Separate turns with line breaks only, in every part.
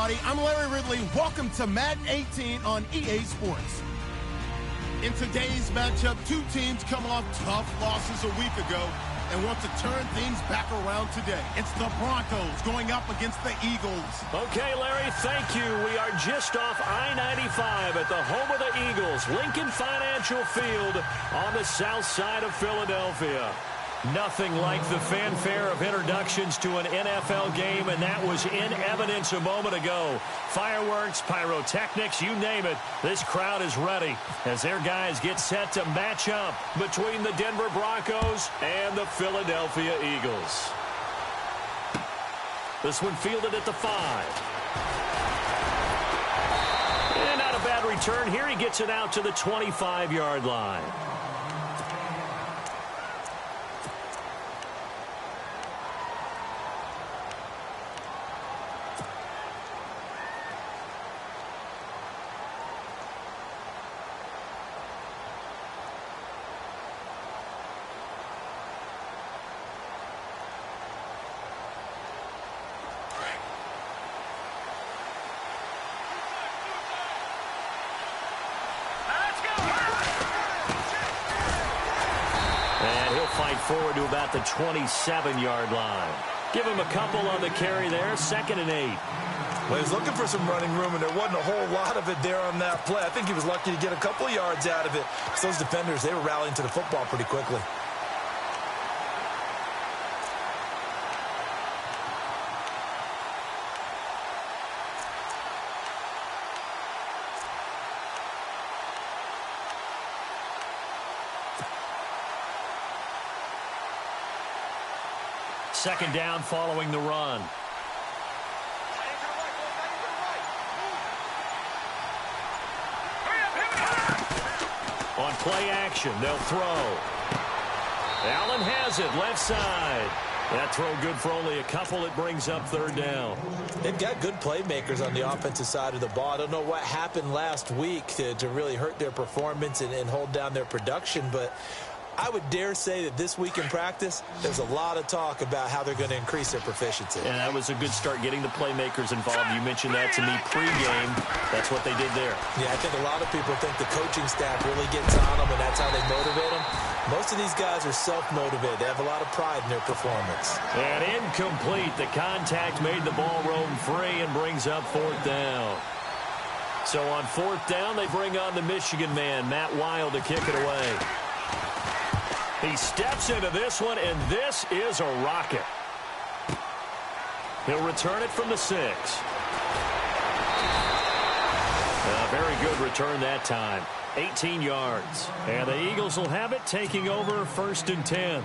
everybody. I'm Larry Ridley. Welcome to Madden 18 on EA Sports. In today's matchup, two teams come off tough losses a week ago and want to turn things back around today. It's the Broncos going up against the Eagles.
Okay, Larry, thank you. We are just off I-95 at the home of the Eagles, Lincoln Financial Field on the south side of Philadelphia. Nothing like the fanfare of introductions to an NFL game, and that was in evidence a moment ago. Fireworks, pyrotechnics, you name it. This crowd is ready as their guys get set to match up between the Denver Broncos and the Philadelphia Eagles. This one fielded at the 5. And not a bad return here. He gets it out to the 25-yard line. Forward to about the 27-yard line. Give him a couple on the carry there. 2nd and 8.
Well, he's looking for some running room, and there wasn't a whole lot of it there on that play. I think he was lucky to get a couple of yards out of it. So those defenders, they were rallying to the football pretty quickly.
Second down following the run. On play action, they'll throw. Allen has it, left side. That throw good for only a couple. It brings up 3rd down.
They've got good playmakers on the offensive side of the ball. I don't know what happened last week to really hurt their performance and hold down their production, but I would dare say that this week in practice, there's a lot of talk about how they're going to increase their proficiency.
And that was a good start, getting the playmakers involved. You mentioned that to me pregame. That's what they did there.
Yeah, I think a lot of people think the coaching staff really gets on them, and that's how they motivate them. Most of these guys are self-motivated. They have a lot of pride in their performance.
And incomplete. The contact made the ball roam free and brings up 4th down. So on 4th down, they bring on the Michigan man, Matt Wild, to kick it away. He steps into this one, and this is a rocket. He'll return it from the 6. A very good return that time. 18 yards. And the Eagles will have it, taking over 1st and 10.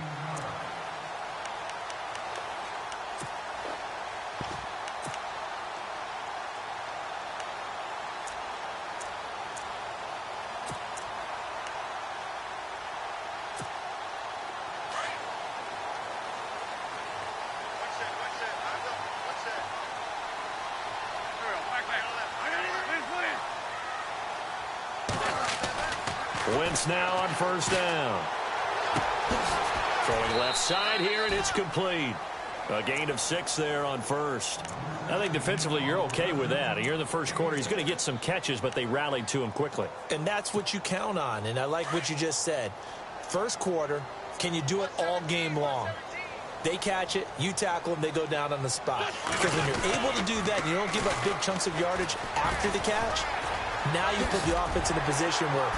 Wentz now on 1st down. Throwing left side here, and it's complete. A gain of 6 there on 1st. I think defensively you're okay with that. You're in the 1st quarter. He's going to get some catches, but they rallied to him quickly.
And that's what you count on, and I like what you just said. 1st quarter, can you do it all game long? They catch it, you tackle them, they go down on the spot. Because when you're able to do that and you don't give up big chunks of yardage after the catch, now you put the offense in a position where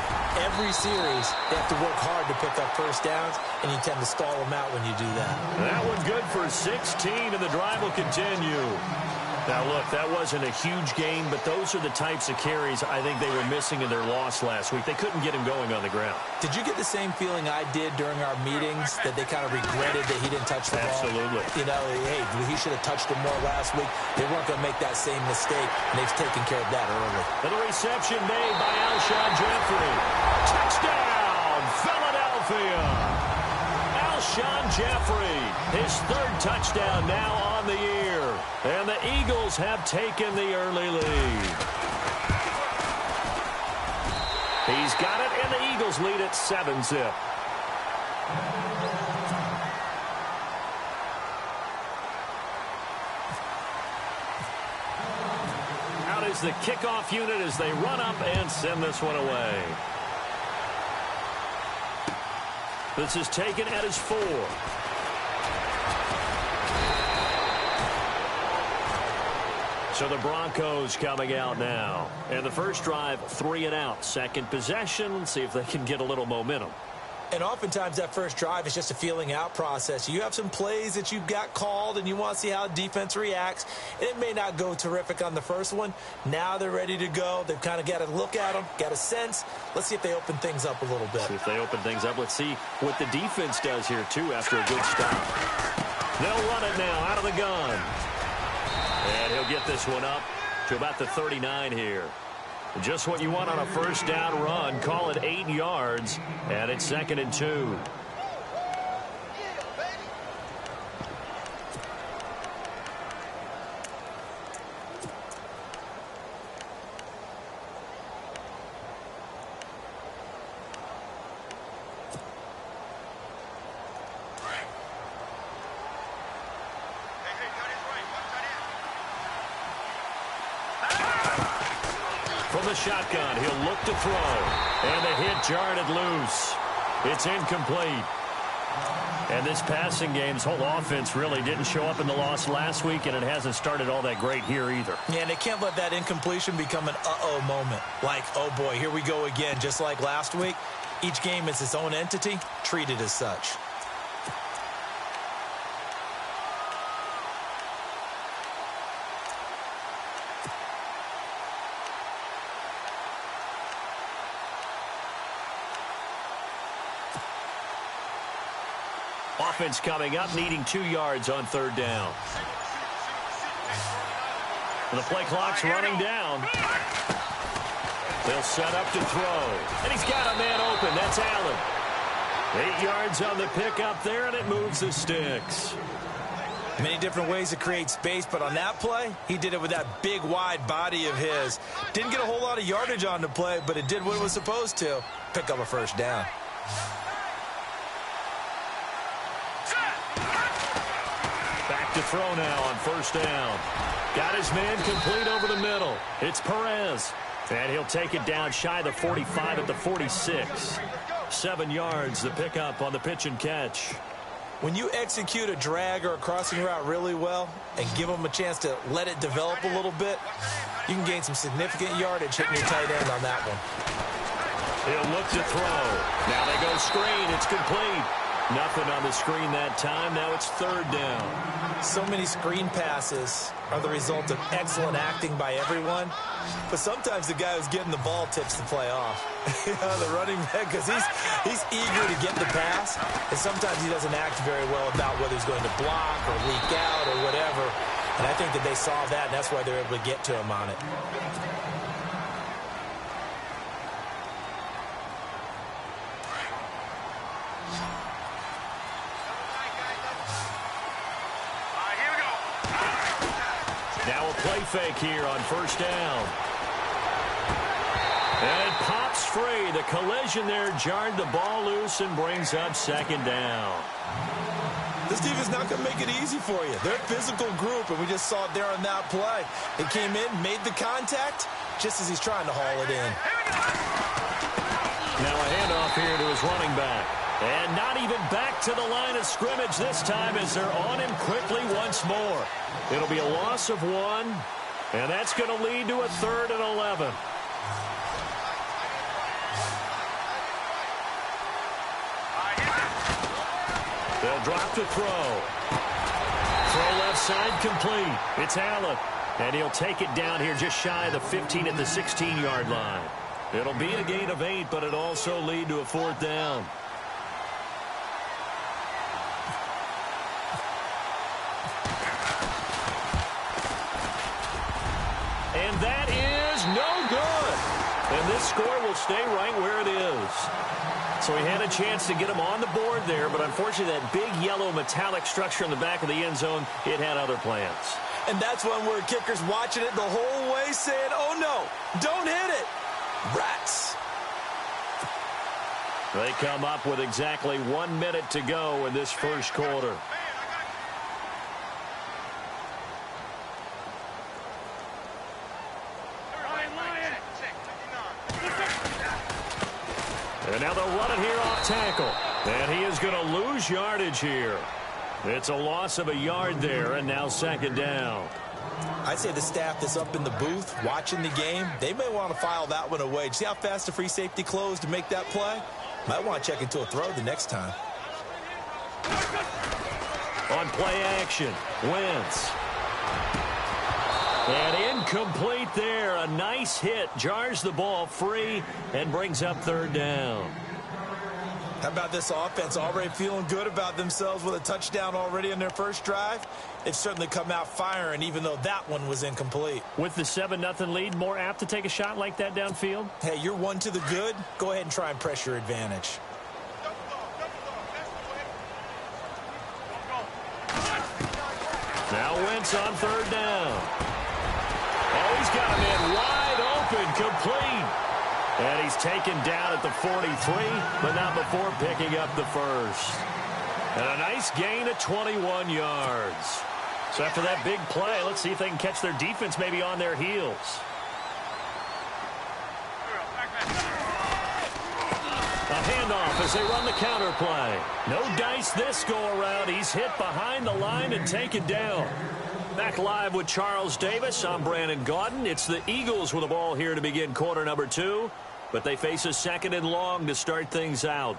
every series they have to work hard to pick up 1st downs, and you tend to stall them out when you do that.
That one good for 16, and the drive will continue. Now, look, that wasn't a huge gain, but those are the types of carries I think they were missing in their loss last week. They couldn't get him going on the ground.
Did you get the same feeling I did during our meetings, that they kind of regretted that he didn't touch the ball?
Absolutely.
You know, hey, he should have touched him more last week. They weren't going to make that same mistake, and they've taken care of that early.
And the reception made by Alshon Jeffrey. Touchdown, Philadelphia. Alshon Jeffrey, his 3rd touchdown now on the year. And the Eagles have taken the early lead. He's got it, and the Eagles lead at 7-zip. is the kickoff unit as they run up and send this one away. This is taken at his 4. So the Broncos coming out now. And the first drive, 3 and out. Second possession, see if they can get a little momentum.
And oftentimes that first drive is just a feeling out process. You have some plays that you've got called and you want to see how defense reacts. And it may not go terrific on the first one. Now they're ready to go. They've kind of got to look at them, got a sense. Let's see if they open things up a little bit.
See if they open things up. Let's see what the defense does here, too, after a good stop. They'll run it now out of the gun. And he'll get this one up to about the 39 here. Just what you want on a first down run. Call it 8 yards, and it's 2nd and 2. From the shotgun, he'll look to throw. And the hit jarred it loose. It's incomplete. And this passing game's whole offense really didn't show up in the loss last week, and it hasn't started all that great here either.
Yeah, and they can't let that incompletion become an uh-oh moment. Like, oh boy, here we go again, just like last week. Each game is its own entity, treated as such.
Offense coming up, needing 2 yards on 3rd down. The play clock's running down. They'll set up to throw. And he's got a man open. That's Allen. 8 yards on the pickup there, and it moves the sticks.
Many different ways to create space, but on that play, he did it with that big, wide body of his. Didn't get a whole lot of yardage on the play, but it did what it was supposed to. Pick up a first down.
To throw now on 1st down. Got his man complete over the middle. It's Perez. And he'll take it down shy of the 45 at the 46. 7 yards, the pickup on the pitch and catch.
When you execute a drag or a crossing route really well and give them a chance to let it develop a little bit, you can gain some significant yardage hitting your tight end on that one.
He'll look to throw. Now they go screen. It's complete. Nothing on the screen that time. Now it's 3rd down.
So many screen passes are the result of excellent acting by everyone. But sometimes the guy who's getting the ball tips the play off. The running back, because he's eager to get the pass. And sometimes he doesn't act very well about whether he's going to block or leak out or whatever. And I think that they saw that, and that's why they're able to get to him on it.
Play fake here on 1st down. And it pops free. The collision there jarred the ball loose and brings up 2nd down.
This defense is not going to make it easy for you. They're a physical group, and we just saw it there on that play. It came in, made the contact, just as he's trying to haul it in.
Now a handoff here to his running back. And not even back to the line of scrimmage this time as they're on him quickly once more. It'll be a loss of 1, and that's going to lead to a 3rd and 11. They'll drop to throw. Throw left side complete. It's Allen, and he'll take it down here just shy of the 15 at the 16-yard line. It'll be a gain of 8, but it'll also lead to a 4th down. And that is no good. And this score will stay right where it is. So he had a chance to get him on the board there, but unfortunately that big yellow metallic structure in the back of the end zone, it had other plans.
And that's when we're kickers watching it the whole way saying, oh no, don't hit it. Rats.
They come up with exactly 1 minute to go in this first quarter. And now they'll run it here off tackle. And he is going to lose yardage here. It's a loss of a yard there, and now second down.
I'd say the staff that's up in the booth watching the game, they may want to file that one away. See how fast the free safety closed to make that play? Might want to check into a throw the next time.
On play action, Wentz. And incomplete there. A nice hit. Jars the ball free and brings up third down.
How about this offense already feeling good about themselves with a touchdown already in their first drive? They've certainly come out firing, even though that one was incomplete.
With the 7-0 lead, more apt to take a shot like that downfield?
Hey, you're one to the good. Go ahead and try and press your advantage.
Now Wentz on third down. Oh, he's got him in wide open, complete. And he's taken down at the 43, but not before picking up the first. And a nice gain of 21 yards. So after that big play, let's see if they can catch their defense maybe on their heels. A handoff as they run the counter play. No dice this go-around. He's hit behind the line and taken down. Back live with Charles Davis. I'm Brandon Gaudin. It's the Eagles with the ball here to begin quarter number 2. But they face a second and long to start things out.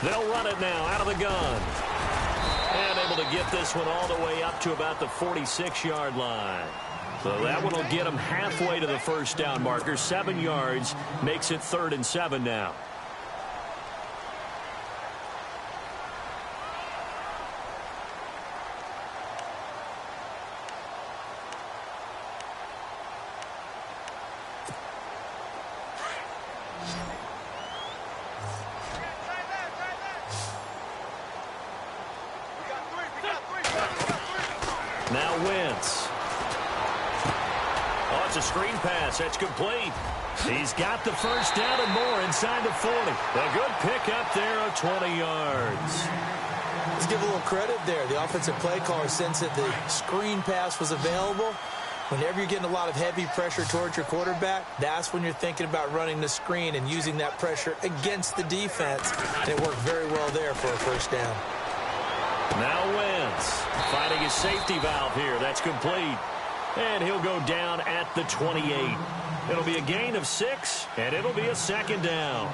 They'll run it now out of the gun. And able to get this one all the way up to about the 46-yard line. So that one will get them halfway to the first down marker. 7 yards makes it 3rd and 7 now. Now Wentz. Oh, it's a screen pass. That's complete. He's got the first down and more inside the 40. A good pickup there of 20 yards.
Let's give a little credit there. The offensive play caller sensed that the screen pass was available. Whenever you're getting a lot of heavy pressure towards your quarterback, that's when you're thinking about running the screen and using that pressure against the defense. And it worked very well there for a first down.
Now Wentz finding his safety valve here. That's complete. And he'll go down at the 28. It'll be a gain of 6, and it'll be a second down.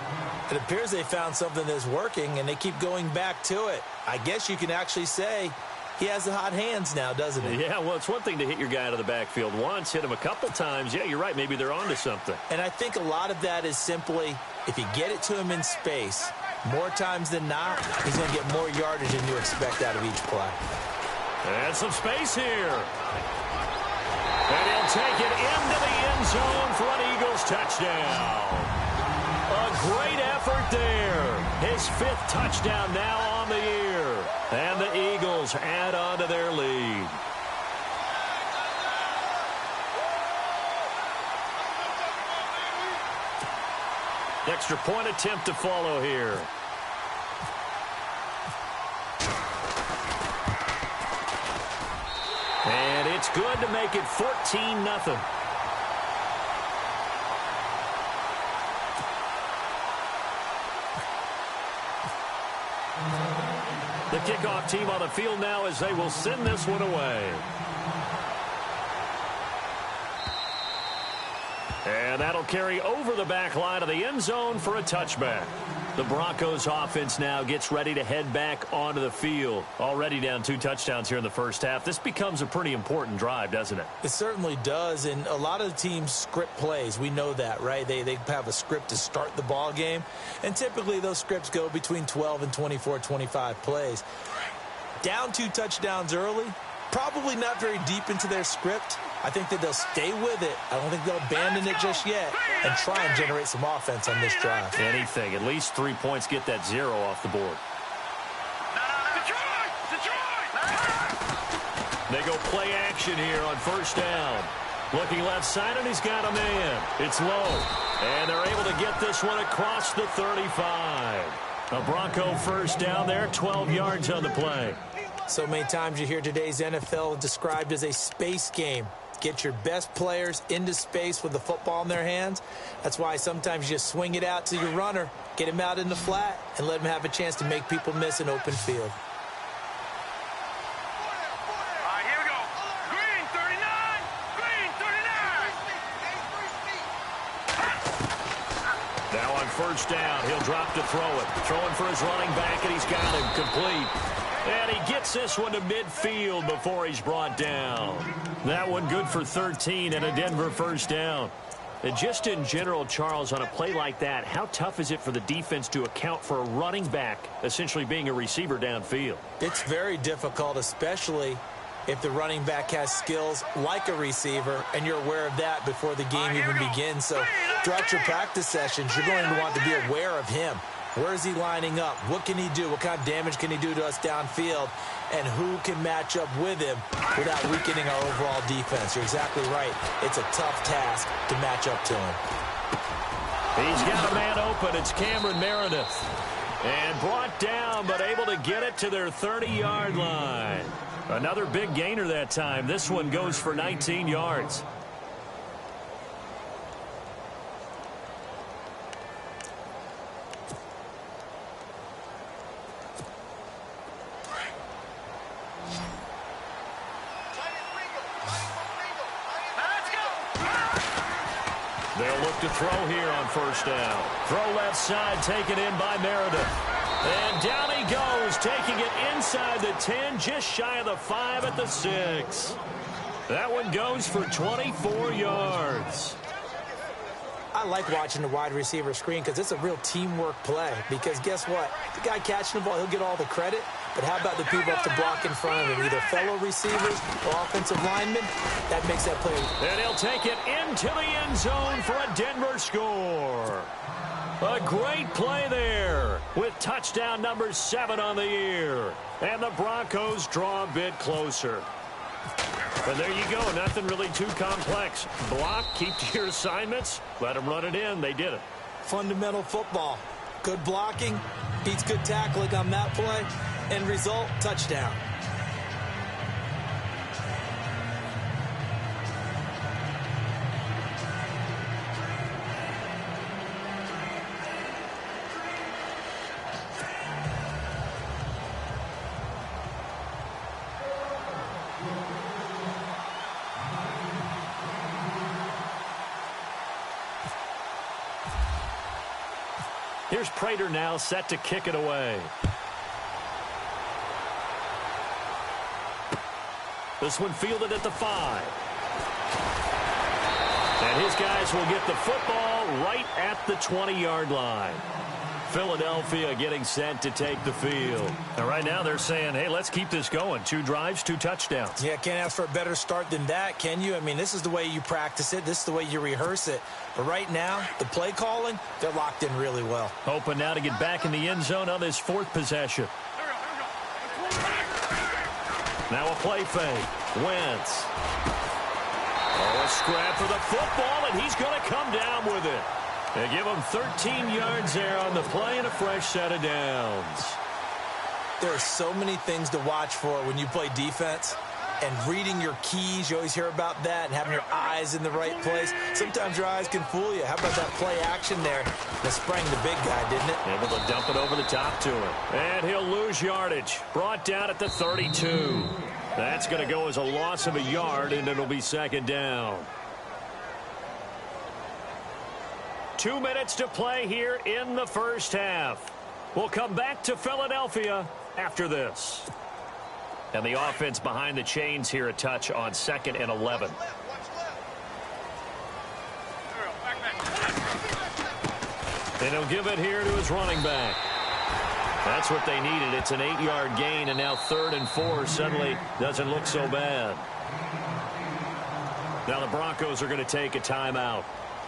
It appears they found something that's working, and they keep going back to it. I guess you can actually say he has the hot hands now, doesn't he?
Yeah, well, it's one thing to hit your guy out of the backfield once, hit him a couple times. Yeah, you're right. Maybe they're onto something.
And I think a lot of that is simply if you get it to him in space, more times than not, he's going to get more yardage than you expect out of each play.
And some space here. And he'll take it into the end zone for an Eagles touchdown. A great effort there. His 5th touchdown now on the year. And the Eagles add on to their lead. Extra point attempt to follow here. And it's good to make it 14-0. The kickoff team on the field now as they will send this one away. And that'll carry over the back line of the end zone for a touchback. The Broncos offense now gets ready to head back onto the field. Already down 2 touchdowns here in the first half. This becomes a pretty important drive, doesn't it? It
certainly does, and a lot of the teams script plays. We know that, right? They have a script to start the ball game, and typically those scripts go between 12 and 24, 25 plays. Down 2 touchdowns early, probably not very deep into their script. I think that they'll stay with it. I don't think they'll abandon it just yet and try and generate some offense on this drive.
Anything. At least 3 points, get that 0 off the board. They go play action here on first down. Looking left side, and he's got a man. It's low. And they're able to get this one across the 35. A Bronco first down there, 12 yards on the play.
So many times you hear today's NFL described as a space game. Get your best players into space with the football in their hands. That's why sometimes you just swing it out to your runner, get him out in the flat, and let him have a chance to make people miss an open field.
First down, he'll drop to throw it. Throwing for his running back, and he's got him complete. And he gets this one to midfield before he's brought down. That one good for 13 and a Denver first down. And just in general, Charles, on a play like that, how tough is it for the defense to account for a running back essentially being a receiver downfield?
It's very difficult, especially if the running back has skills like a receiver, and you're aware of that before the game even begins. So throughout your practice sessions, you're going to want to be aware of him. Where is he lining up? What can he do? What kind of damage can he do to us downfield? And who can match up with him without weakening our overall defense? You're exactly right. It's a tough task to match up to him.
He's got a man open. It's Cameron Meredith. And brought down, but able to get it to their 30-yard line. Another big gainer that time. This one goes for 19 yards. They'll look to throw here on first down. Throw left side, taken in by Meredith. And down he goes, taking it inside the 10, just shy of the 5 at the 6. That one goes for 24 yards.
I like watching the wide receiver screen because it's a real teamwork play. Because guess what? The guy catching the ball, he'll get all the credit. But how about the people up to block in front of him, either fellow receivers or offensive linemen? That makes that play.
And he'll take it into the end zone for a Denver score. A great play there with touchdown number 7 on the year. And the Broncos draw a bit closer. And there you go. Nothing really too complex. Block, keep to your assignments, let them run it in. They did it.
Fundamental football. Good blocking beats good tackling on that play. End result, touchdown.
Here's Prater now set to kick it away. This one fielded at the 5. And his guys will get the football right at the 20-yard line. Philadelphia getting set to take the field. And right now they're saying, hey, let's keep this going. 2 drives, 2 touchdowns.
Yeah, can't ask for a better start than that, can you? I mean, this is the way you practice it. This is the way you rehearse it. But right now, the play calling, they're locked in really well.
Hoping now to get back in the end zone on this 4th possession. Now a play fake. Wentz. Oh, a scrap for the football, and he's going to come down with it. They give him 13 yards there on the play and a fresh set of downs.
There are so many things to watch for when you play defense. And reading your keys, you always hear about that, and having your eyes in the right place. Sometimes your eyes can fool you. How about that play action there? That sprang the big guy, didn't it?
Able to dump it over the top to him. And he'll lose yardage. Brought down at the 32. That's going to go as a loss of a yard, and it'll be 2nd down. 2 minutes to play here in the first half. We'll come back to Philadelphia after this. And the offense behind the chains here a touch on 2nd and 11. And he'll give it here to his running back. That's what they needed. It's an 8-yard gain, and now 3rd and 4 suddenly doesn't look so bad. Now the Broncos are going to take a timeout.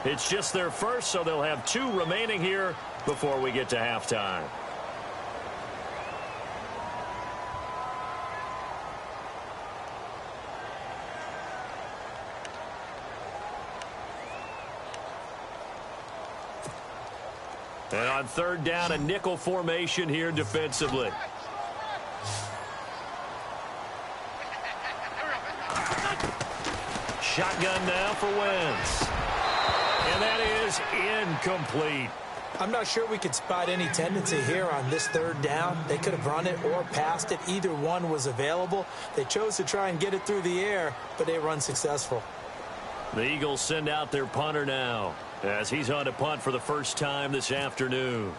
It's just their first, so they'll have 2 remaining here before we get to halftime. And on 3rd down, a nickel formation here defensively. Shotgun now for Wentz. And that is incomplete.
I'm not sure we could spot any tendency here on this 3rd down. They could have run it or passed it. Either one was available. They chose to try and get it through the air, but they were unsuccessful.
The Eagles send out their punter now, as he's on to punt for the first time this afternoon.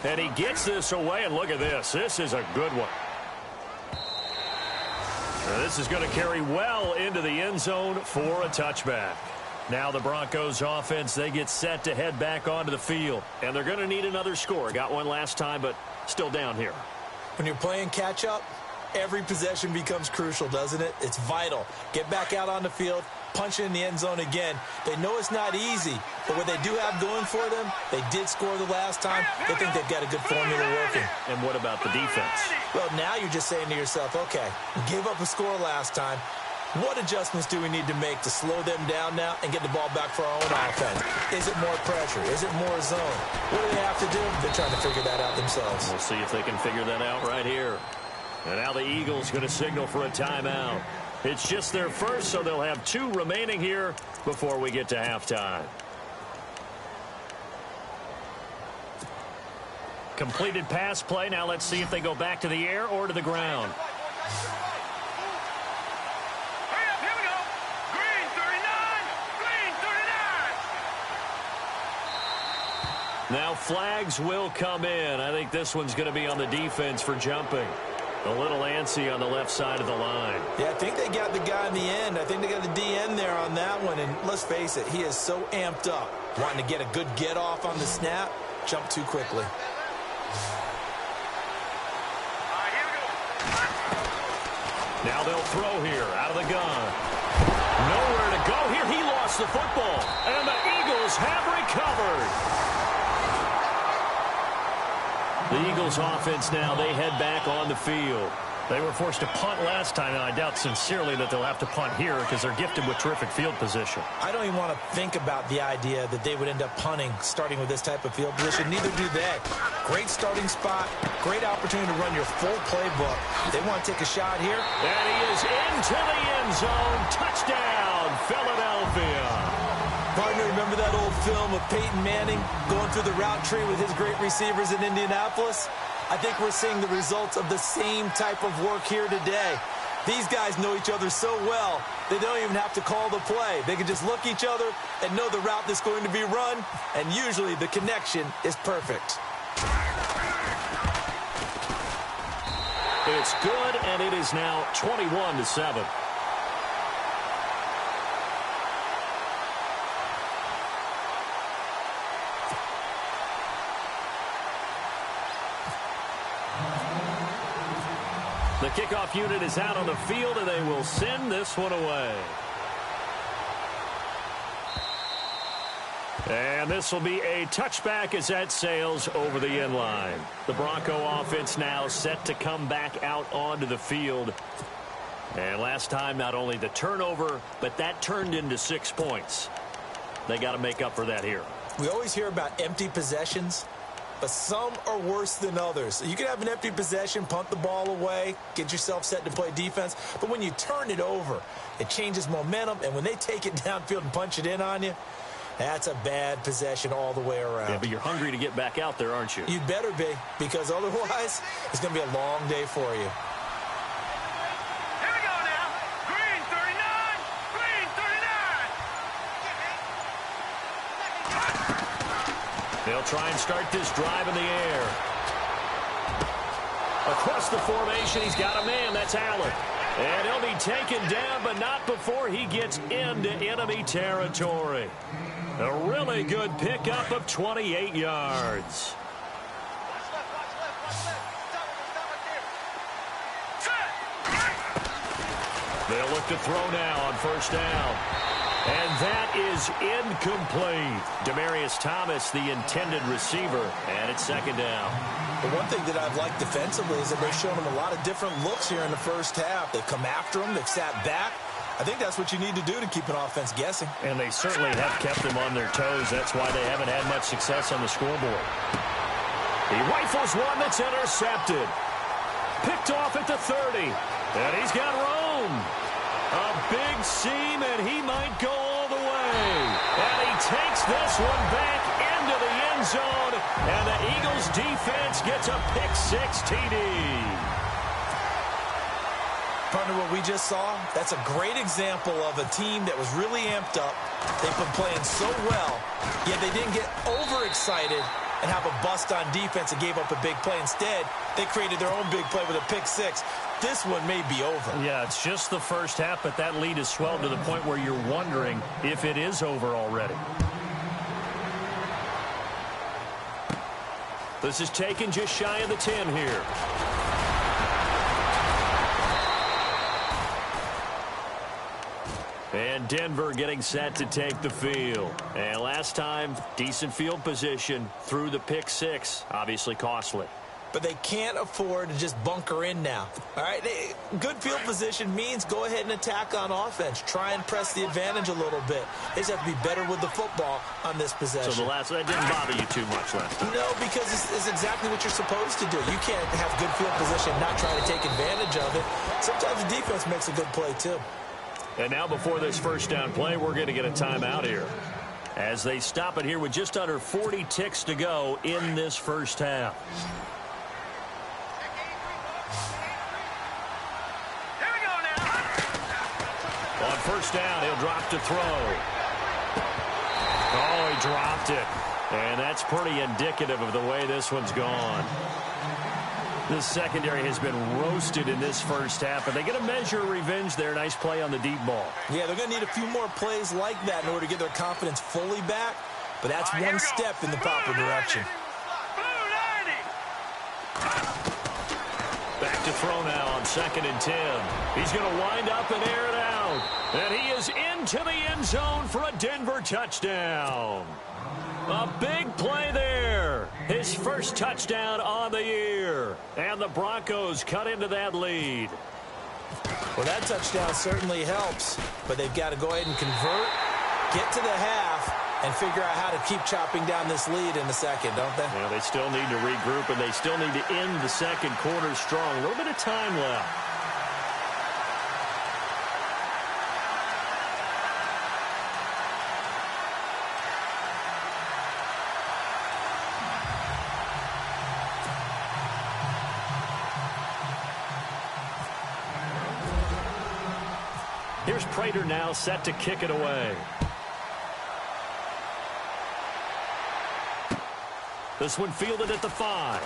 And he gets this away, and look at this. This is a good one. Now this is going to carry well into the end zone for a touchback. Now the Broncos offense, they get set to head back onto the field. And they're going to need another score. Got one last time, but still down here.
When you're playing catch-up, every possession becomes crucial, doesn't it? It's vital. Get back out on the field, punch it in the end zone again. They know it's not easy, but what they do have going for them, they did score the last time. They think they've got a good formula working.
And what about the defense?
Well, now you're just saying to yourself, okay, we gave up a score last time. What adjustments do we need to make to slow them down now and get the ball back for our own offense? Is it more pressure? Is it more zone? What do they have to do? They're trying to figure that out themselves.
We'll see if they can figure that out right here. And now the Eagles going to signal for a timeout. It's just their first, so they'll have 2 remaining here before we get to halftime. Completed pass play. Now let's see if they go back to the air or to the ground. Now flags will come in. I think this one's going to be on the defense for jumping. A little antsy on the left side of the line.
Yeah, I think they got the guy in the end. I think they got the DN there on that one. And let's face it, he is so amped up, wanting to get a good get off on the snap, jump too quickly.
Now they'll throw here out of the gun. Nowhere to go here. He lost the football. And the Eagles have recovered. The Eagles offense now, they head back on the field. They were forced to punt last time, and I doubt sincerely that they'll have to punt here because they're gifted with terrific field position.
I don't even want to think about the idea that they would end up punting starting with this type of field position. Neither do they. Great starting spot, great opportunity to run your full playbook. They want to take a shot here.
And he is into the end zone. Touchdown, Philadelphia.
Partner, remember that old film of Peyton Manning going through the route tree with his great receivers in Indianapolis? I think we're seeing the results of the same type of work here today. These guys know each other so well, they don't even have to call the play. They can just look each other and know the route that's going to be run, and usually the connection is perfect.
It's good, and it is now 21-7. The kickoff unit is out on the field, and they will send this one away. And this will be a touchback as that sails over the end line. The Bronco offense now set to come back out onto the field. And last time, not only the turnover, but that turned into 6 points. They got to make up for that here.
We always hear about empty possessions, but some are worse than others. You can have an empty possession, punt the ball away, get yourself set to play defense. But when you turn it over, it changes momentum. And when they take it downfield and punch it in on you, that's a bad possession all the way around.
Yeah, but you're hungry to get back out there, aren't you?
You better be, because otherwise it's going to be a long day for you.
Here we go now. Green 39. Green 39.
They'll try and start this drive in the air. Across the formation, he's got a man. That's Allen. And he'll be taken down, but not before he gets into enemy territory. A really good pickup of 28 yards. They'll look to throw now on first down. And that is incomplete. Demaryius Thomas, the intended receiver, and it's second down.
The one thing that I've liked defensively is that they've shown him a lot of different looks here in the first half. They've come after him. They've sat back. I think that's what you need to do to keep an offense guessing.
And they certainly have kept them on their toes. That's why they haven't had much success on the scoreboard. He rifles one that's intercepted. Picked off at the 30. And he's got room. A big seam, and he might go all the way. And he takes this one back into the end zone. And the Eagles defense gets a pick-6 TD.
Partner, what we just saw, that's a great example of a team that was really amped up. They've been playing so well, yet they didn't get overexcited and have a bust on defense and gave up a big play. Instead, they created their own big play with a pick-6. This one may be over.
Yeah, it's just the first half, but that lead has swelled to the point where you're wondering if it is over already. This is taken just shy of the 10 here. And Denver getting set to take the field. And last time, decent field position through the pick-6. Obviously costly.
But they can't afford to just bunker in now. All right, good field position means go ahead and attack on offense. Try and press the advantage a little bit. They just have to be better with the football on this possession.
So that didn't bother you too much last time?
No, because it's exactly what you're supposed to do. You can't have good field position and not try to take advantage of it. Sometimes the defense makes a good play, too.
And now before this first down play, we're going to get a timeout here. As they stop it here with just under 40 ticks to go in this first half.
Here we go now.
On first down, he'll drop to throw. Oh, he dropped it. And that's pretty indicative of the way this one's gone. The secondary has been roasted in this first half, but they get a measure of revenge there. Nice play on the deep ball.
Yeah, they're going to need a few more plays like that in order to get their confidence fully back, but that's one step in the proper direction.
Back to throw now on 2nd and 10. He's going to wind up and air it out. And he is into the end zone for a Denver touchdown. A big play there. His first touchdown on the year. And the Broncos cut into that lead.
Well, that touchdown certainly helps, but they've got to go ahead and convert, get to the half, and figure out how to keep chopping down this lead in the second, don't they?
Yeah, they still need to regroup, and they still need to end the second quarter strong. A little bit of time left. Here's Prater now set to kick it away. This one fielded at the 5.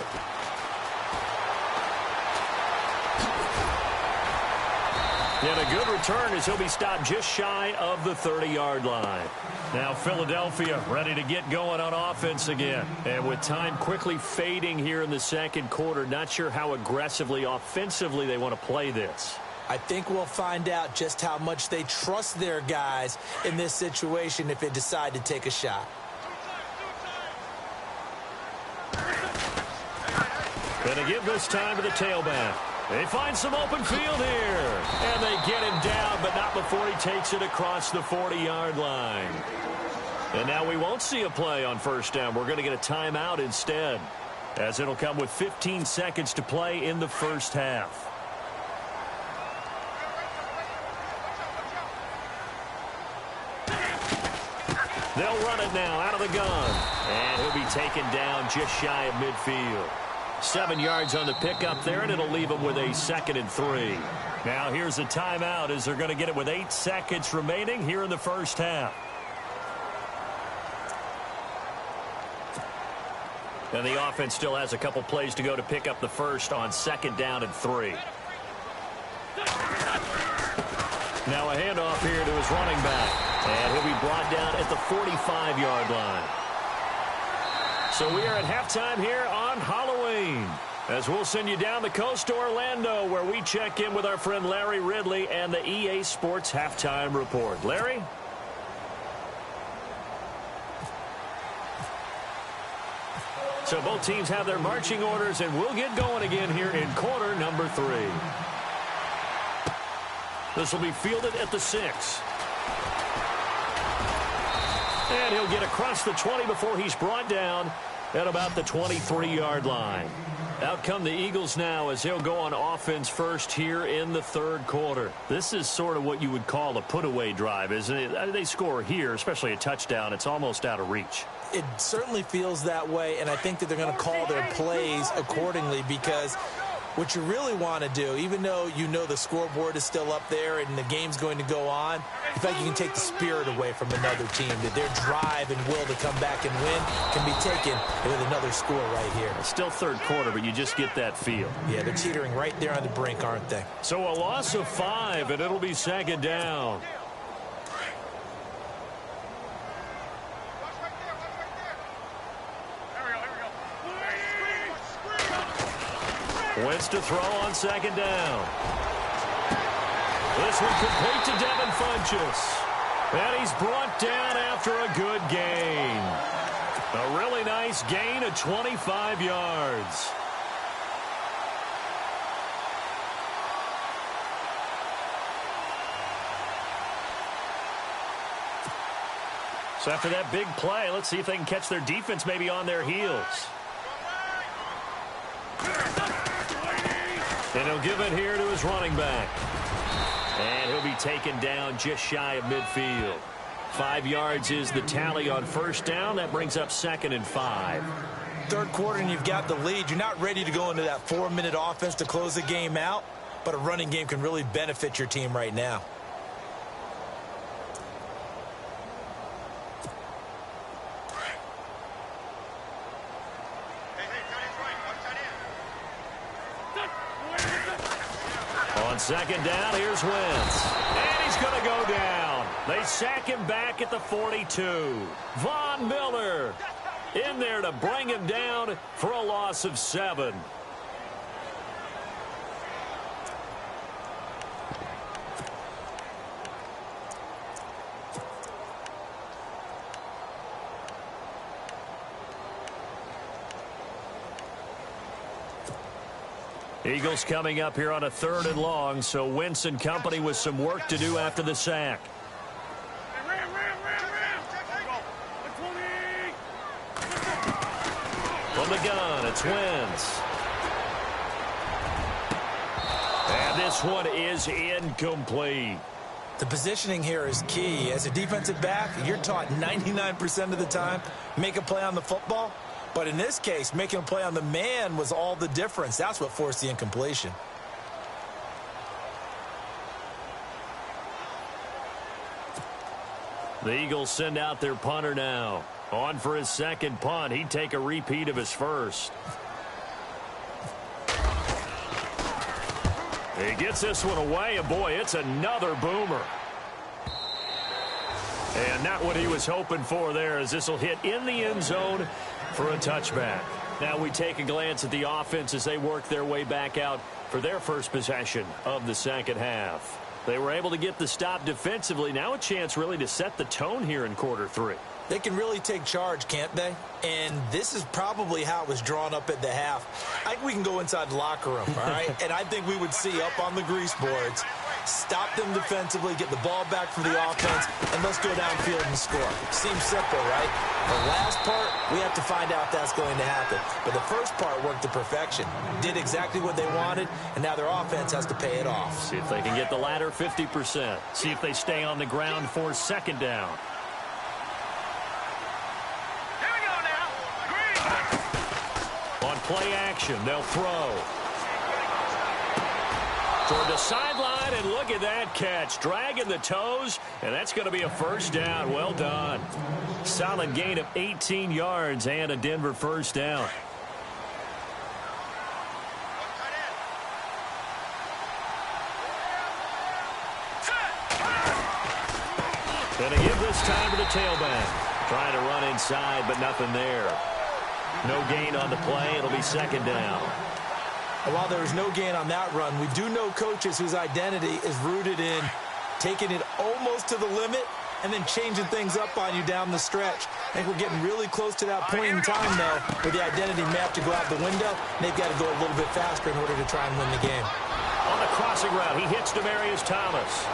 And a good return as he'll be stopped just shy of the 30-yard line. Now Philadelphia ready to get going on offense again. And with time quickly fading here in the second quarter, not sure how aggressively, offensively they want to play this.
I think we'll find out just how much they trust their guys in this situation if they decide to take a shot.
Gonna give this time to the tailback. They find some open field here. And they get him down, but not before he takes it across the 40-yard line. And now we won't see a play on first down. We're going to get a timeout instead, as it'll come with 15 seconds to play in the first half. They'll run it now out of the gun. And he'll be taken down just shy of midfield. 7 yards on the pickup there, and it'll leave them with a 2nd and 3. Now here's a timeout as they're going to get it with 8 seconds remaining here in the first half. And the offense still has a couple plays to go to pick up the first on 2nd down and 3. Now a handoff here to his running back. And he'll be brought down at the 45-yard line. So we are at halftime here on Halloween. As we'll send you down the coast to Orlando, where we check in with our friend Larry Ridley and the EA Sports Halftime Report. Larry? So both teams have their marching orders, and we'll get going again here in quarter number 3. This will be fielded at the 6. And he'll get across the 20 before he's brought down at about the 23-yard line. Out come the Eagles now as they'll go on offense first here in the 3rd quarter. This is sort of what you would call a put-away drive, isn't it? They score here, especially a touchdown. It's almost out of reach.
It certainly feels that way, and I think that they're going to call their plays accordingly, because what you really want to do, even though you know the scoreboard is still up there and the game's going to go on, in fact, you can take the spirit away from another team, that their drive and will to come back and win can be taken with another score right here.
It's still 3rd quarter, but you just get that feel.
Yeah, they're teetering right there on the brink, aren't they?
So a loss of 5, and it'll be 2nd down. Wentz to throw on 2nd down. This one complete to Devin Funchess. And he's brought down after a good gain. A really nice gain of 25 yards. So after that big play, let's see if they can catch their defense maybe on their heels. And he'll give it here to his running back. And he'll be taken down just shy of midfield. 5 yards is the tally on 1st down. That brings up 2nd and 5.
3rd quarter and you've got the lead. You're not ready to go into that 4-minute offense to close the game out, but a running game can really benefit your team right now.
On 2nd down, here's Wentz. And he's going to go down. They sack him back at the 42. Von Miller in there to bring him down for a loss of 7. Eagles coming up here on a 3rd and long, so Wentz and company with some work to do after the sack. From the gun, it's Wentz. And this one is incomplete.
The positioning here is key. As a defensive back, you're taught 99% of the time, make a play on the football. But in this case, making a play on the man was all the difference. That's what forced the incompletion.
The Eagles send out their punter now. On for his 2nd punt. He'd take a repeat of his 1st. He gets this one away, and boy, it's another boomer. And not what he was hoping for there, as this will hit in the end zone for a touchback. Now we take a glance at the offense as they work their way back out for their first possession of the 2nd half. They were able to get the stop defensively. Now a chance really to set the tone here in quarter 3.
They can really take charge, can't they? And this is probably how it was drawn up at the half. I think we can go inside the locker room, all right? And I think we would see up on the grease boards, stop them defensively, get the ball back for the offense, and let's go downfield and score. Seems simple, right? The last part, we have to find out if that's going to happen. But the first part worked to perfection. Did exactly what they wanted, and now their offense has to pay it off.
See if they can get the latter 50%. See if they stay on the ground for 2nd down. On play action, they'll throw. Toward the sideline, and look at that catch. Dragging the toes, and that's going to be a 1st down. Well done. Solid gain of 18 yards and a Denver 1st down. Going to give this time to the tailback. Trying to run inside, but nothing there. No gain on the play. It'll be 2nd down.
And while there was no gain on that run, we do know coaches whose identity is rooted in taking it almost to the limit and then changing things up on you down the stretch. I think we're getting really close to that point in time, though, where the identity may have to go out the window, and they've got to go a little bit faster in order to try and win the game.
On the crossing route, he hits Demaryius Thomas.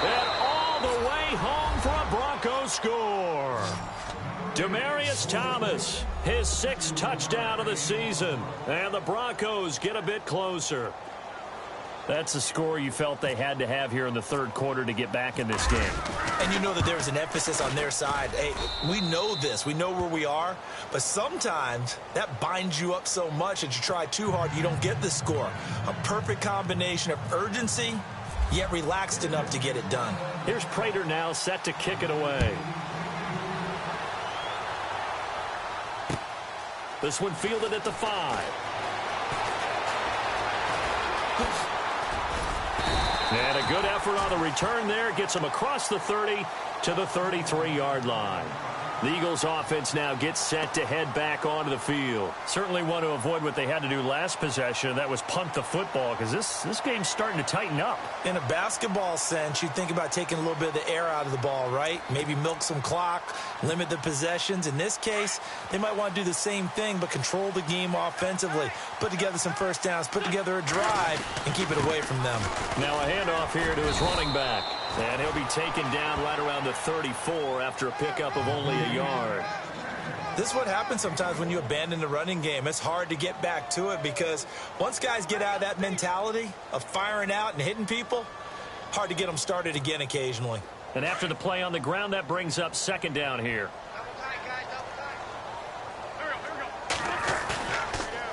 And all the way home for a Broncos score. Demaryius Thomas, his 6th touchdown of the season. And the Broncos get a bit closer. That's a score you felt they had to have here in the 3rd quarter to get back in this game.
And you know that there's an emphasis on their side. Hey, we know this. We know where we are. But sometimes that binds you up so much that you try too hard, you don't get the score. A perfect combination of urgency, yet relaxed enough to get it done.
Here's Prater now set to kick it away. This one fielded at the 5. And a good effort on the return there. Gets him across the 30 to the 33-yard line. The Eagles offense now gets set to head back onto the field. Certainly want to avoid what they had to do last possession. That was punt the football, because this game's starting to tighten up.
In a basketball sense, you think about taking a little bit of the air out of the ball, right? Maybe milk some clock, limit the possessions. In this case, they might want to do the same thing, but control the game offensively. Put together some first downs, put together a drive, and keep it away from them.
Now a handoff here to his running back. And he'll be taken down right around the 34 after a pickup of only a yard.
This is what happens sometimes when you abandon the running game. It's hard to get back to it because once guys get out of that mentality of firing out and hitting people, hard to get them started again occasionally.
And after the play on the ground, that brings up 2nd down here.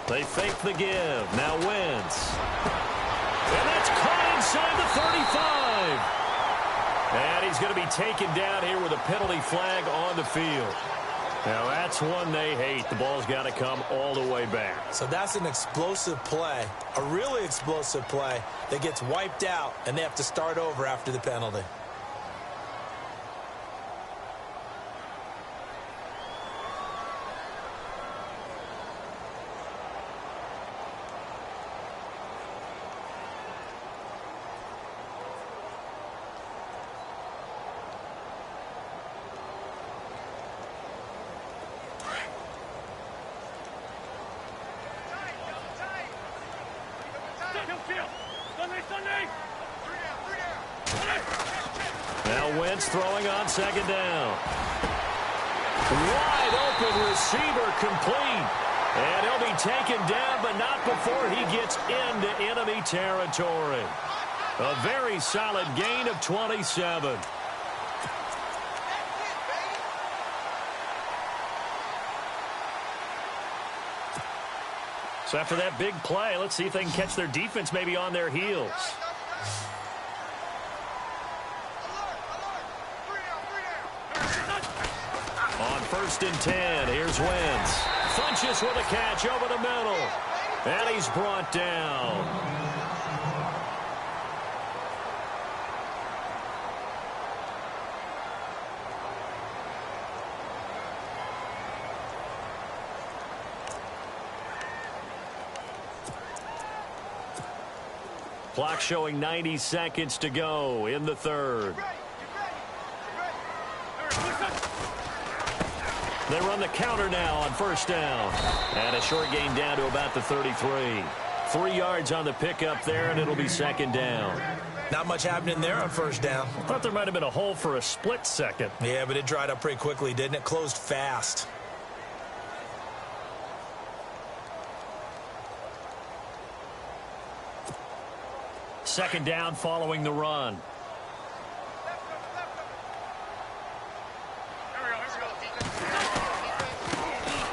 They fake the give. Now Wentz. And that's caught inside the 35. And he's going to be taken down here with a penalty flag on the field. Now, that's one they hate. The ball's got to come all the way back.
So that's an explosive play, a really explosive play that gets wiped out, and they have to start over after the penalty.
Now Wentz throwing on 2nd down. Wide open receiver complete. And he'll be taken down, but not before he gets into enemy territory. A very solid gain of 27. So after that big play, let's see if they can catch their defense maybe on their heels. On 1st and 10, here's Wentz. Funches with a catch over the middle. And he's brought down. Clock showing 90 seconds to go in the 3rd. They run the counter now on 1st down. And a short gain down to about the 33. 3 yards on the pickup there, and it'll be 2nd down.
Not much happening there on 1st down.
I thought there might have been a hole for a split second.
Yeah, but it dried up pretty quickly, didn't it? Closed fast.
Second down following the run.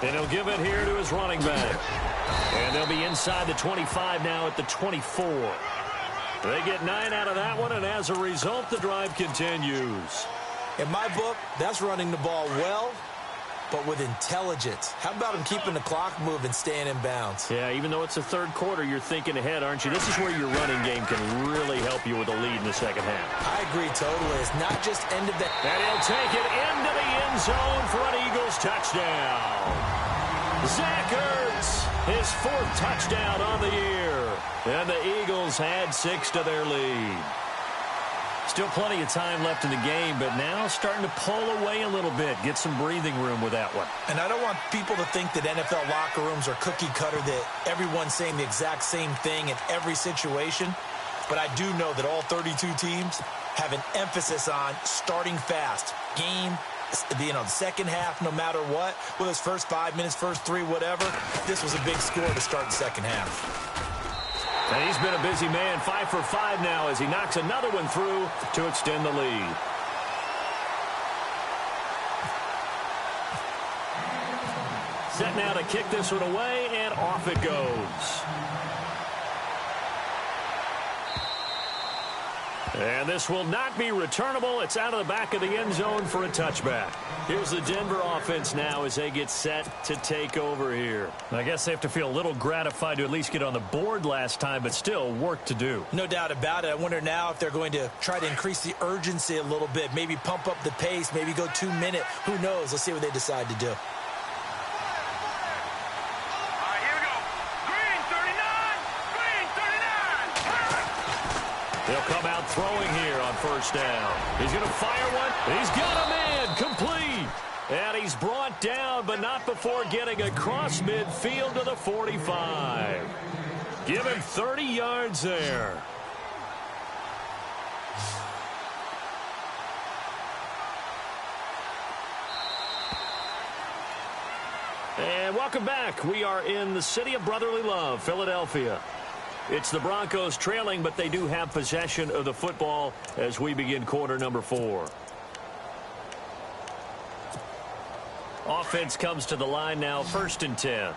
And he'll give it here to his running back. And they'll be inside the 25 now at the 24. They get 9 out of that one, and as a result, the drive continues.
In my book, that's running the ball well, but with intelligence. How about him keeping the clock moving, staying in bounds?
Yeah, even though it's the 3rd quarter, you're thinking ahead, aren't you? This is where your running game can really help you with a lead in the 2nd half.
I agree totally. It's not just end of the...
And he'll take it into the end zone for an Eagles touchdown. Zach Ertz, his 4th touchdown on the year. And the Eagles add 6 to their lead. Still plenty of time left in the game, but now starting to pull away a little bit. Get some breathing room with that one.
And I don't want people to think that NFL locker rooms are cookie cutter, that everyone's saying the exact same thing in every situation. But I do know that all 32 teams have an emphasis on starting fast. Game, the second half, no matter what, whether it's first 5 minutes, first 3, whatever, this was a big score to start the second half.
And he's been a busy man, 5 for 5 now as he knocks another one through to extend the lead. Set now to kick this one away, and off it goes. And this will not be returnable. It's out of the back of the end zone for a touchback. Here's the Denver offense now as they get set to take over here. I guess they have to feel a little gratified to at least get on the board last time, but still work to do.
No doubt about it. I wonder now if they're going to try to increase the urgency a little bit, maybe pump up the pace, maybe go 2-minute. Who knows? Let's see what they decide to do.
They'll come out throwing here on first down. He's going to fire one. He's got a man complete. And he's brought down, but not before getting across midfield to the 45. Give him 30 yards there. And welcome back. We are in the city of brotherly love, Philadelphia. It's the Broncos trailing, but they do have possession of the football as we begin quarter number 4. Offense comes to the line now, 1st and 10.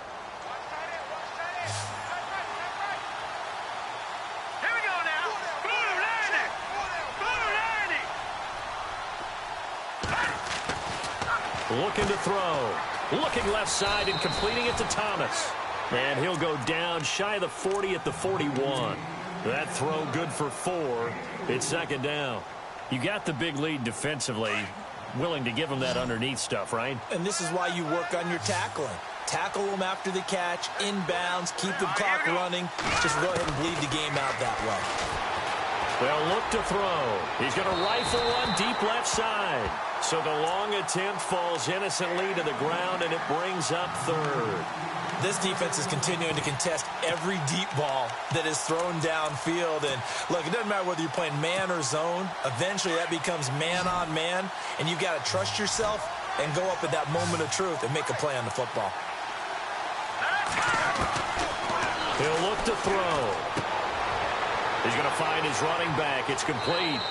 Here we go now.
Looking to throw. Looking left side and completing it to Thomas. And he'll go down shy of the 40 at the 41. That throw good for 4. It's 2nd down. You got the big lead defensively. Willing to give him that underneath stuff, right?
And this is why you work on your tackling. Tackle them after the catch, inbounds, keep the clock running. Just go ahead and bleed the game out that way.
They'll look to throw. He's going to rifle one deep left side. So the long attempt falls innocently to the ground, and it brings up 3rd.
This defense is continuing to contest every deep ball that is thrown downfield. And, look, it doesn't matter whether you're playing man or zone. Eventually, that becomes man-on-man, and you've got to trust yourself and go up at that moment of truth and make a play on the football.
He'll look to throw. He's going to find his running back. It's complete.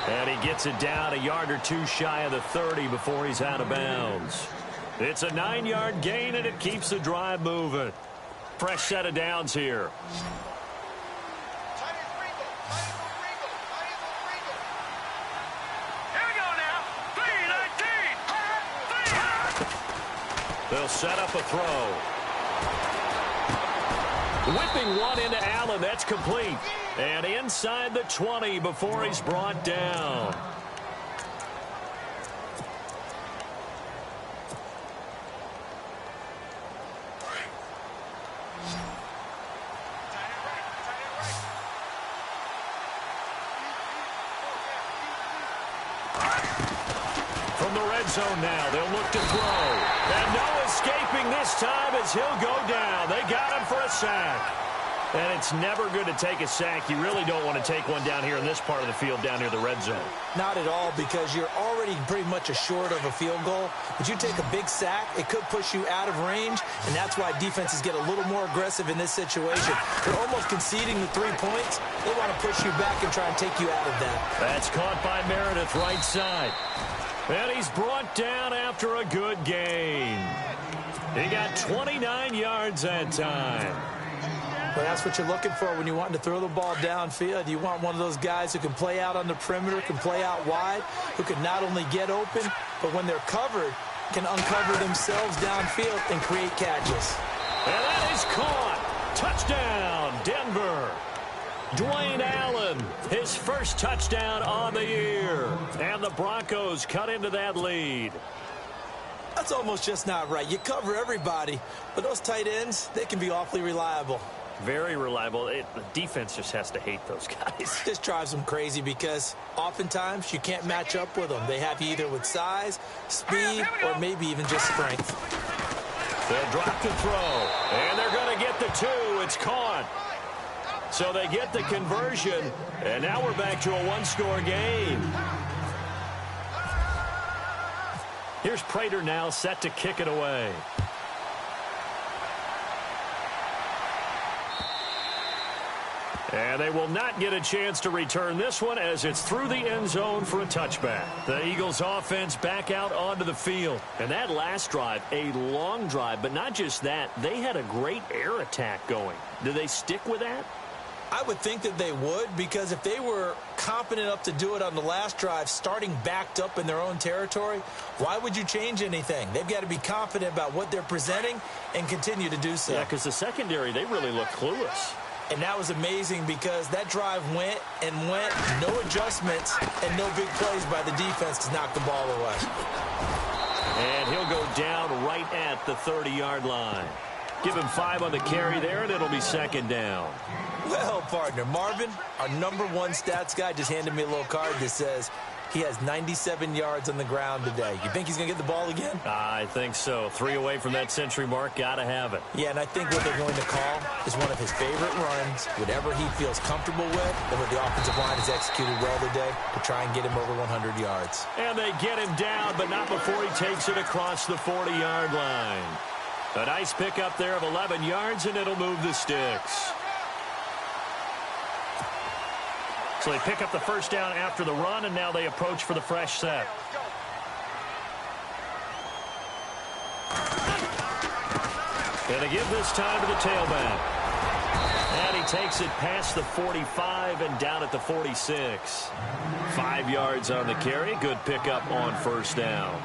And he gets it down a yard or 2 shy of the 30 before he's out of bounds. It's a 9-yard gain, and it keeps the drive moving. Fresh set of downs here.
Here we go now. 3-19.
They'll set up a throw. Whipping one into Allen. That's complete. And inside the 20 before he's brought down. From the red zone now, they'll look to throw. And no escaping this time as he'll go down. They got him for a sack. And it's never good to take a sack. You really don't want to take one down here in this part of the field, down near the red zone.
Not at all, because you're already pretty much assured of a field goal. But you take a big sack, it could push you out of range, and that's why defenses get a little more aggressive in this situation. They're almost conceding the 3 points. They want to push you back and try and take you out of that.
That's caught by Meredith, right side. And he's brought down after a good gain. He got 29 yards that time.
But that's what you're looking for when you want to throw the ball downfield. You want one of those guys who can play out on the perimeter, can play out wide, who can not only get open, but when they're covered, can uncover themselves downfield and create catches.
And that is caught. Touchdown, Denver. Dwayne Allen, his first touchdown on the year. And the Broncos cut into that lead.
That's almost just not right. You cover everybody, but those tight ends, they can be awfully reliable.
Very reliable. The defense just has to hate those guys.
Just drives them crazy because oftentimes you can't match up with them. They have you either with size, speed, or maybe even just strength.
They'll drop to throw, and they're going to get the 2. It's caught. So they get the conversion, and now we're back to a one-score game. Here's Prater now set to kick it away. And they will not get a chance to return this one as it's through the end zone for a touchback. The Eagles offense back out onto the field. And that last drive, a long drive, but not just that, they had a great air attack going. Do they stick with that?
I would think that they would, because if they were competent enough to do it on the last drive, starting backed up in their own territory, why would you change anything? They've got to be confident about what they're presenting and continue to do so.
Yeah, because the secondary, they really look clueless.
And that was amazing because that drive went and went, no adjustments, and no big plays by the defense to knock the ball away.
And he'll go down right at the 30-yard line. Give him 5 on the carry there, and it'll be second down.
Well, partner, Marvin, our #1 stats guy, just handed me a little card that says he has 97 yards on the ground today. You think he's going to get the ball again?
I think so. 3 away from that century mark. Got to have it.
Yeah, and I think what they're going to call is one of his favorite runs, whatever he feels comfortable with, and what the offensive line has executed well today to try and get him over 100 yards.
And they get him down, but not before he takes it across the 40-yard line. A nice pickup there of 11 yards, and it'll move the sticks. So they pick up the first down after the run, and now they approach for the fresh set. And they give this time to the tailback. And he takes it past the 45 and down at the 46. 5 yards on the carry. Good pickup on first down.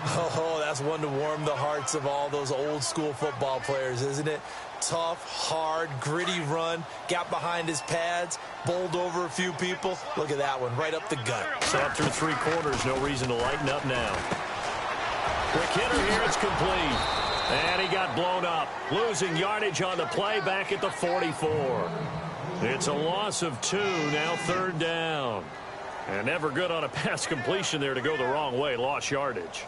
Oh, that's one to warm the hearts of all those old-school football players, isn't it? Tough, hard, gritty run. Got behind his pads, bowled over a few people. Look at that one, right up the gut.
So up through 3 quarters, no reason to lighten up now. Quick hitter here, it's complete. And he got blown up. Losing yardage on the play back at the 44. It's a loss of 2, now third down. And never good on a pass completion there to go the wrong way. Lost yardage.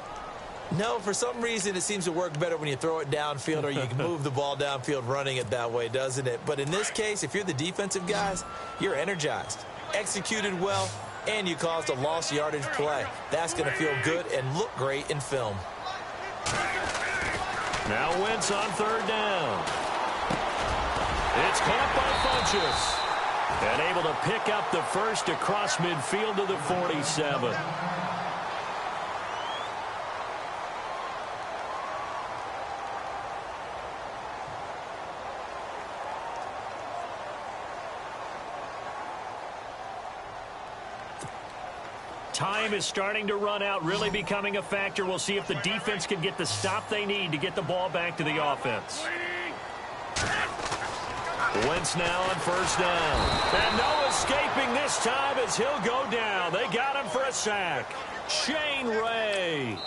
No, for some reason it seems to work better when you throw it downfield or you can move the ball downfield running it that way, doesn't it? But in this case, if you're the defensive guys, you're energized, executed well, and you caused a lost yardage play. That's going to feel good and look great in film.
Now Wentz on third down. It's caught by Funchess. And able to pick up the first across midfield to the 47. Time is starting to run out, really becoming a factor. We'll see if the defense can get the stop they need to get the ball back to the offense. Wentz now on first down. And no escaping this time as he'll go down. They got him for a sack. Shane Ray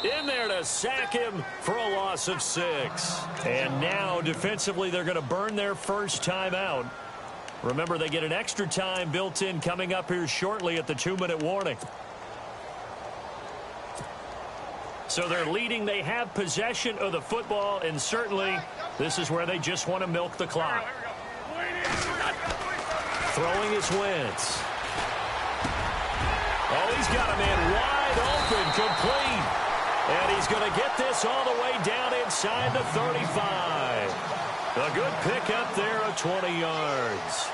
in there to sack him for a loss of 6. And now defensively they're going to burn their first time out. Remember, they get an extra time built in coming up here shortly at the 2-minute warning. So they're leading. They have possession of the football, and certainly this is where they just want to milk the clock. Throwing is Wentz. Oh, he's got a man wide open, complete. And he's going to get this all the way down inside the 35. A good pickup there of 20 yards.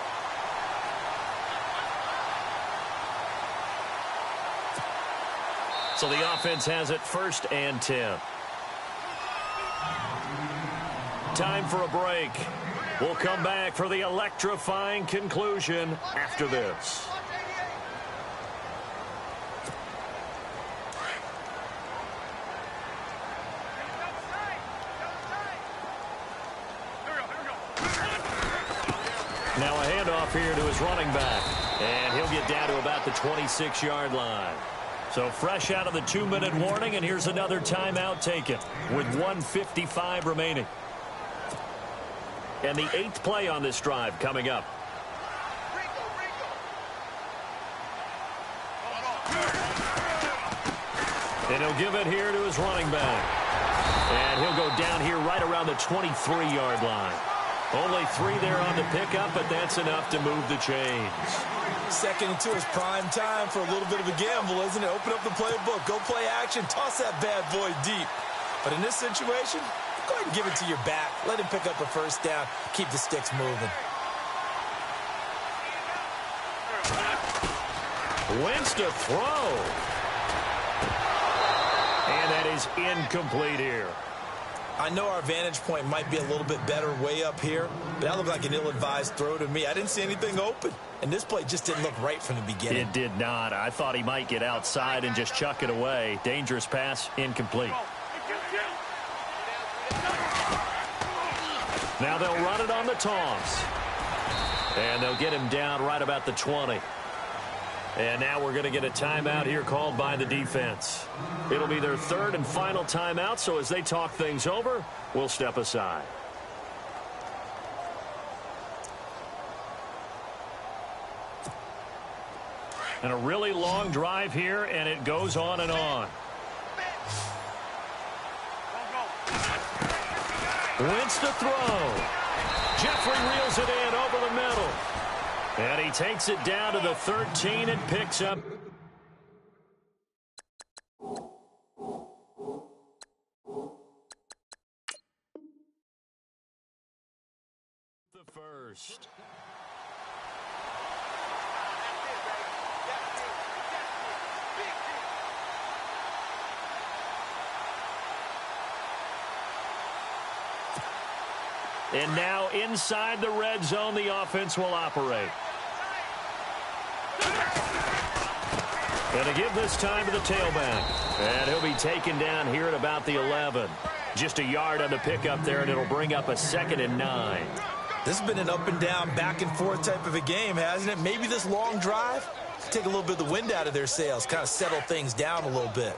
So the offense has it 1st and 10. Time for a break. We'll come back for the electrifying conclusion after this. Now a handoff here to his running back. And he'll get down to about the 26-yard line. So fresh out of the 2-minute warning, and here's another timeout taken with 1:55 remaining. And the 8th play on this drive coming up. And he'll give it here to his running back. And he'll go down here right around the 23-yard line. Only 3 there on the pickup, but that's enough to move the chains.
2nd and 2 is prime time for a little bit of a gamble, isn't it? Open up the playbook, go play action, toss that bad boy deep. But in this situation, go ahead and give it to your back. Let him pick up a first down, keep the sticks moving.
Wentz to throw. And that is incomplete here.
I know our vantage point might be a little bit better way up here, but that looked like an ill-advised throw to me. I didn't see anything open, and this play just didn't look right from the beginning.
It did not. I thought he might get outside and just chuck it away. Dangerous pass, incomplete. Now they'll run it on the toss. And they'll get him down right about the 20. And now we're going to get a timeout here called by the defense. It'll be their 3rd and final timeout, so as they talk things over, we'll step aside. And a really long drive here, and it goes on and on. Wentz to throw. Jeffrey reels it in over the middle. And he takes it down to the 13 and picks up the first. And now inside the red zone, the offense will operate. And to give this time to the tailback. And he'll be taken down here at about the 11. Just a yard on the pickup there, and it'll bring up a 2nd and 9.
This has been an up and down, back and forth type of a game, hasn't it? Maybe this long drive, take a little bit of the wind out of their sails, kind of settle things down a little bit.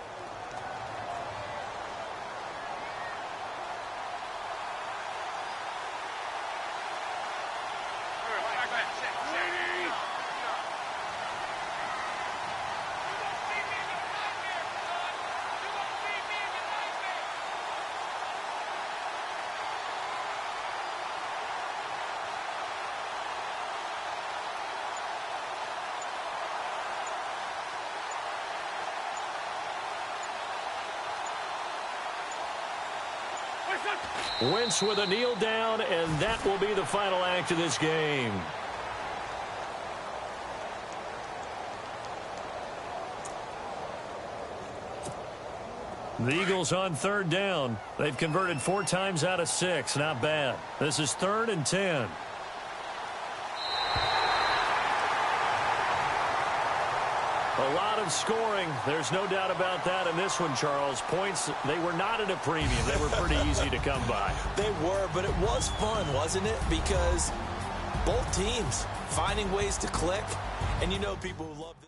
Wentz with a kneel down, and that will be the final act of this game. The Eagles on 3rd down. They've converted 4 times out of 6. Not bad. This is 3rd and 10. A lot of scoring. There's no doubt about that in this one, Charles. Points, they were not at a premium. They were pretty easy to come by.
They were, but it was fun, wasn't it? Because both teams finding ways to click. And you know people who love this.